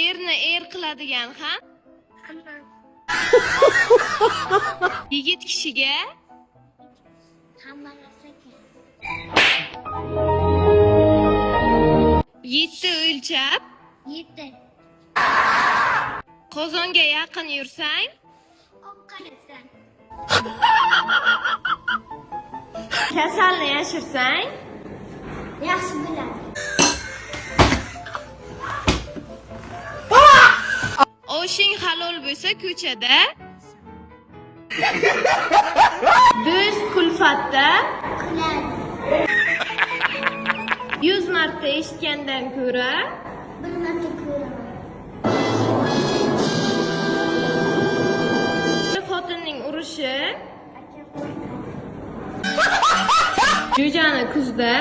Erni er qiladigan ham. Hamma. Yigit kishiga Hamma narsaga. 7 o'lchab, 7. qozonga yaqin yursang, Oq qarasang. kasalni yashirsang, Yaxshi biladi. oshing halol bo'lsa ko'chada, do'st kulfatda, Kuladi. 100 marta eshitgandan ko'ra, Bir marta ko'raman. xotinning urushi, Aka qo'ydi. jo'jani kuzda,